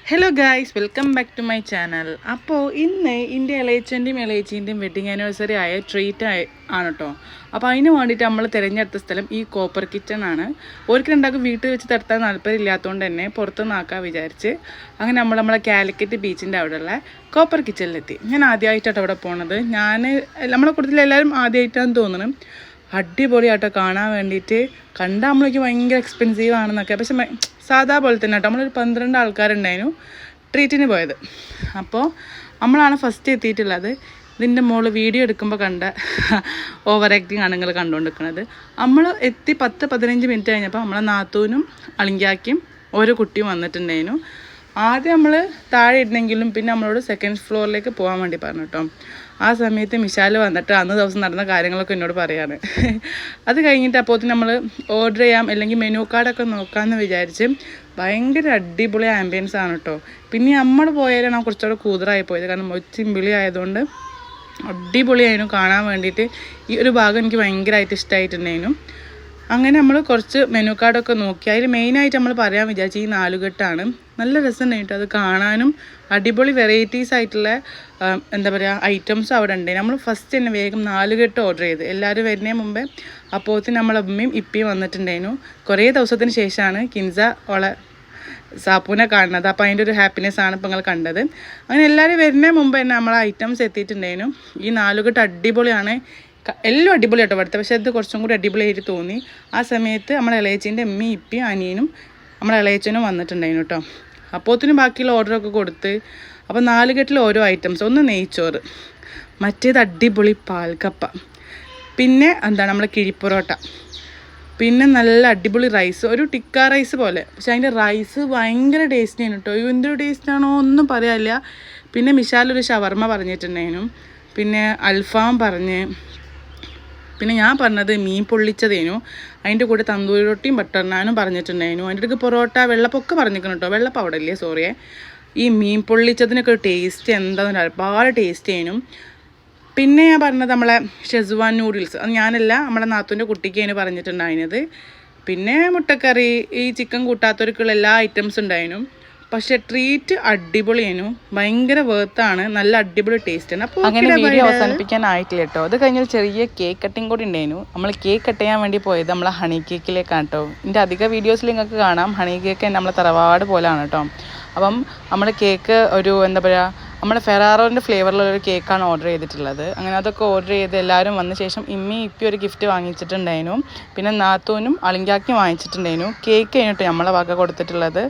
Hello guys, welcome back to my channel. അപ്പോൾ ഇന്ന് എൻ്റെ ഇളയച്ചൻ്റെയും ഇളയച്ചീൻ്റെയും വെഡിങ് ആനിവേഴ്സറി ആയ ട്രീറ്റ് ആണ് കേട്ടോ. അപ്പോൾ അതിന് വേണ്ടിയിട്ട് നമ്മൾ തിരഞ്ഞെടുത്ത സ്ഥലം ഈ കോപ്പർ കിച്ചൺ ആണ്. ഒരിക്കലും ഉണ്ടാക്കും വീട്ടിൽ വെച്ച് തടുത്താൻ താല്പര്യം ഇല്ലാത്തതുകൊണ്ട് തന്നെ പുറത്തുനിന്നാക്കാൻ വിചാരിച്ച് അങ്ങനെ നമ്മളെ കാലിക്കറ്റ് ബീച്ചിൻ്റെ അവിടെയുള്ള കോപ്പർ കിച്ചണിലെത്തി. ഞാൻ ആദ്യമായിട്ടാണ് അവിടെ പോണത്. നമ്മളെ കൂട്ടത്തിൽ എല്ലാവരും ആദ്യമായിട്ടാണെന്ന് തോന്നുന്നു. അടിപൊളിയാട്ടോ കാണാൻ വേണ്ടിയിട്ട്. കണ്ടാൽ നമ്മളേക്ക് ഭയങ്കര എക്സ്പെൻസീവ് ആണെന്നൊക്കെ, പക്ഷെ സാധാ പോലെ തന്നെ കേട്ടോ. നമ്മളൊരു 12 ആൾക്കാരുണ്ടായിരുന്നു ട്രീറ്റിന് പോയത്. അപ്പോൾ നമ്മളാണ് ഫസ്റ്റ് എത്തിയിട്ടുള്ളത്. ഇതിൻ്റെ മുകളിൽ വീഡിയോ എടുക്കുമ്പോൾ കണ്ട ഓവർ ആക്ടിങ് ആണ് നിങ്ങൾ കണ്ടുകൊണ്ടിരിക്കുന്നത്. നമ്മൾ എത്തി 10-15 മിനിറ്റ് കഴിഞ്ഞപ്പോൾ നമ്മളെ നാത്തൂനും അളിങ്കാക്കും ഓരോ കുട്ടിയും വന്നിട്ടുണ്ടായിരുന്നു. ആദ്യം നമ്മൾ താഴെ ഇരുന്നെങ്കിലും പിന്നെ നമ്മളോട് സെക്കൻഡ് ഫ്ലോറിലേക്ക് പോകാൻ വേണ്ടി പറഞ്ഞു കേട്ടോ. ആ സമയത്ത് മിശാൽ വന്നിട്ട് അന്ന് ദിവസം നടന്ന കാര്യങ്ങളൊക്കെ എന്നോട് പറയാണ്. അത് കഴിഞ്ഞിട്ട് അപ്പോഴത്തേന് നമ്മൾ ഓർഡർ ചെയ്യാം അല്ലെങ്കിൽ മെനു കാർഡൊക്കെ നോക്കാമെന്ന് വിചാരിച്ച്. ഭയങ്കര അടിപൊളി ആംബിയൻസ് ആണ് കേട്ടോ. പിന്നെ നമ്മൾ പോയാലാണ് കുറച്ചുകൂടെ കൂതറായി പോയത്, കാരണം ഒച്ചിമ്പിളി ആയതുകൊണ്ട് അടിപൊളിയായിരുന്നു കാണാൻ വേണ്ടിയിട്ട്. ഈ ഒരു ഭാഗം എനിക്ക് ഭയങ്കരമായിട്ട് ഇഷ്ടമായിട്ടുണ്ടായിരുന്നു. അങ്ങനെ നമ്മൾ കുറച്ച് മെനു കാർഡൊക്കെ നോക്കി. അതിൽ മെയിനായിട്ട് നമ്മൾ പറയാൻ വിചാരിച്ചു ഈ നാലുകെട്ടാണ്. നല്ല രസമുണ്ടായിട്ട് അത് കാണാനും. അടിപൊളി വെറൈറ്റീസ് ആയിട്ടുള്ള എന്താ പറയുക ഐറ്റംസ് അവിടെ ഉണ്ട്. നമ്മൾ ഫസ്റ്റ് തന്നെ വേഗം 4 കെട്ട് ഓർഡർ ചെയ്ത് എല്ലാവരും വരുന്നതിന് മുമ്പേ. അപ്പോഴത്തേന് നമ്മളെ അമ്മയും ഇപ്പിയും വന്നിട്ടുണ്ടായിരുന്നു. കുറേ ദിവസത്തിന് ശേഷമാണ് കിൻസ ഓളെ സാപ്പൂനെ കാണുന്നത്. അപ്പോൾ അതിൻ്റെ ഒരു ഹാപ്പിനെസ് ആണ് ഇപ്പോൾ നിങ്ങൾ കണ്ടത്. അങ്ങനെ എല്ലാവരും വരുന്നതിന് മുമ്പ് തന്നെ നമ്മളെ ഐറ്റംസ് എത്തിയിട്ടുണ്ടായിരുന്നു. ഈ 4 കെട്ട് അടിപൊളിയാണ്. എല്ലാം അടിപൊളിയായിട്ടോ പഠിത്തം, പക്ഷേ അത് കുറച്ചും കൂടി അടിപൊളിയായിട്ട് തോന്നി. ആ സമയത്ത് നമ്മളെ ഇളയച്ചീൻ്റെ അമ്മയും ഇപ്പിയും അനിയനും നമ്മളെ ഇളയച്ചനും വന്നിട്ടുണ്ടായിരുന്നു കേട്ടോ. അപ്പോഴത്തേനും ബാക്കിയുള്ള ഓർഡറൊക്കെ കൊടുത്ത്. അപ്പോൾ 4 കെട്ടിൽ ഓരോ ഐറ്റംസ്. ഒന്ന് നെയ്ച്ചോറ്, മറ്റേത് അടിപൊളി പാൽക്കപ്പ, പിന്നെ നമ്മളെ കിഴിപ്പൊറോട്ട, പിന്നെ നല്ല അടിപൊളി റൈസ്, ഒരു ടിക്ക റൈസ് പോലെ. പക്ഷെ അതിൻ്റെ റൈസ് ഭയങ്കര ടേസ്റ്റിയാണ് കേട്ടോ. എന്തൊരു ടേസ്റ്റാണോ ഒന്നും പറയാനില്ല. പിന്നെ മിശാലൊരു ഷവർമ്മ പറഞ്ഞിട്ടുണ്ടായിരുന്നു. പിന്നെ അൽഫാം പറഞ്ഞ്. പിന്നെ ഞാൻ പറഞ്ഞത് മീൻ പൊള്ളിച്ചതേനു. അതിൻ്റെ കൂടെ തന്തൂരി റൊട്ടിയും ബട്ടർ നാനും പറഞ്ഞിട്ടുണ്ടായിരുന്നു. അതിൻ്റെ അടുക്ക് പൊറോട്ട വെള്ളപ്പൊക്കെ പറഞ്ഞിരിക്കണം കേട്ടോ. വെള്ളപ്പം അവിടെ ഇല്ലേ, സോറിയേ. ഈ മീൻ പൊള്ളിച്ചതിനൊക്കെ ഒരു ടേസ്റ്റ് എന്താണെന്ന് ഒരുപാട് ടേസ്റ്റ് ചെയ്യുന്നു. പിന്നെ ഞാൻ പറഞ്ഞത് നമ്മളെ ഷെസ്വാൻ നൂഡിൽസ്, അത് ഞാനല്ല നമ്മളെ നാത്തൂൻ്റെ കുട്ടിക്കാണ് പറഞ്ഞിട്ടുണ്ടായിരുന്നത്. പിന്നെ മുട്ടക്കറി, ഈ ചിക്കൻ കൂട്ടാത്തവർക്കുള്ള എല്ലാ ഐറ്റംസ് ഉണ്ടായിരുന്നു. പക്ഷെ ട്രീറ്റ് അടിപൊളിയായിരുന്നു. ഭയങ്കര വേർത്താണ്. നല്ല അടിപൊളി ടേസ്റ്റ് ആണ്. അപ്പോൾ അങ്ങനെ വീഡിയോ അവസാനിപ്പിക്കാനായിട്ടില്ല കേട്ടോ. അത് കഴിഞ്ഞൊരു ചെറിയ കേക്ക് കട്ടിങ് കൂടി ഉണ്ടായിരുന്നു. നമ്മൾ കേക്ക് കട്ട് ചെയ്യാൻ വേണ്ടി പോയത് നമ്മളെ ഹണി കേക്കിലേക്കാണ് കേട്ടോ. എൻ്റെ അധിക വീഡിയോസിൽ നിങ്ങൾക്ക് കാണാം ഹണി കേക്ക് നമ്മളെ തറവാട് പോലെയാണ് കേട്ടോ. അപ്പം നമ്മൾ കേക്ക് ഒരു എന്താ പറയുക നമ്മുടെ ഫെറാറോൻ്റെ ഫ്ലേവറിലൊരു കേക്കാണ് ഓർഡർ ചെയ്തിട്ടുള്ളത്. അങ്ങനെ അതൊക്കെ ഓർഡർ ചെയ്ത് എല്ലാവരും വന്ന ശേഷം ഇപ്പി ഒരു ഗിഫ്റ്റ് വാങ്ങിച്ചിട്ടുണ്ടായിരുന്നു. പിന്നെ നാത്തൂനും അളിങ്കാക്കും വാങ്ങിച്ചിട്ടുണ്ടായിരുന്നു. കേക്ക് കഴിഞ്ഞിട്ട് നമ്മളെ വക കൊടുത്തിട്ടുള്ളത്.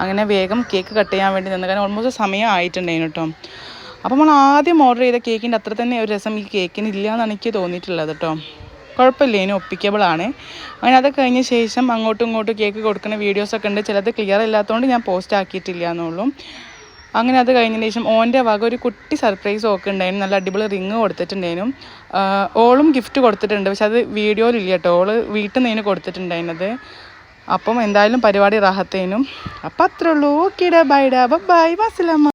അങ്ങനെ വേഗം കേക്ക് കട്ട് ചെയ്യാൻ വേണ്ടി നിന്ന്, കാരണം ഓൾമോസ്റ്റ് സമയം ആയിട്ടുണ്ടായിരുന്നു കേട്ടോ. അപ്പോൾ നമ്മൾ ആദ്യം ഓർഡർ ചെയ്ത കേക്കിൻ്റെ അത്ര തന്നെ ഒരു രസം ഈ കേക്കിന് ഇല്ല എന്നാണ് എനിക്ക് തോന്നിയിട്ടുള്ളത് കേട്ടോ. കുഴപ്പമില്ല, ഒപ്പിക്കബിൾ ആണ്. അങ്ങനെ അത് കഴിഞ്ഞ ശേഷം അങ്ങോട്ടും ഇങ്ങോട്ടും കേക്ക് കൊടുക്കുന്ന വീഡിയോസൊക്കെ ഉണ്ട്. ചിലത് ക്ലിയർ ഇല്ലാത്തതുകൊണ്ട് ഞാൻ പോസ്റ്റ് ആക്കിയിട്ടില്ല എന്നുള്ളൂ. അങ്ങനെ അത് കഴിഞ്ഞതിന് ശേഷം ഓൻ്റെ വക ഒരു കുട്ടി സർപ്രൈസ് ഒക്കെ ഉണ്ടായിരുന്നു. നല്ല അടിപൊളി റിങ് കൊടുത്തിട്ടുണ്ടായിരുന്നു. ഓളും ഗിഫ്റ്റ് കൊടുത്തിട്ടുണ്ട്, പക്ഷെ അത് വീഡിയോയിലില്ല കേട്ടോ. ഓള് വീട്ടിൽ നിന്ന് കൊടുത്തിട്ടുണ്ടായിരുന്നത്. അപ്പം എന്തായാലും പരിപാടി റാഹത്തേനും. അപ്പം അത്രേ ഉള്ളൂ. ഓക്കേടാ, ബൈ, വസ്സലാമ.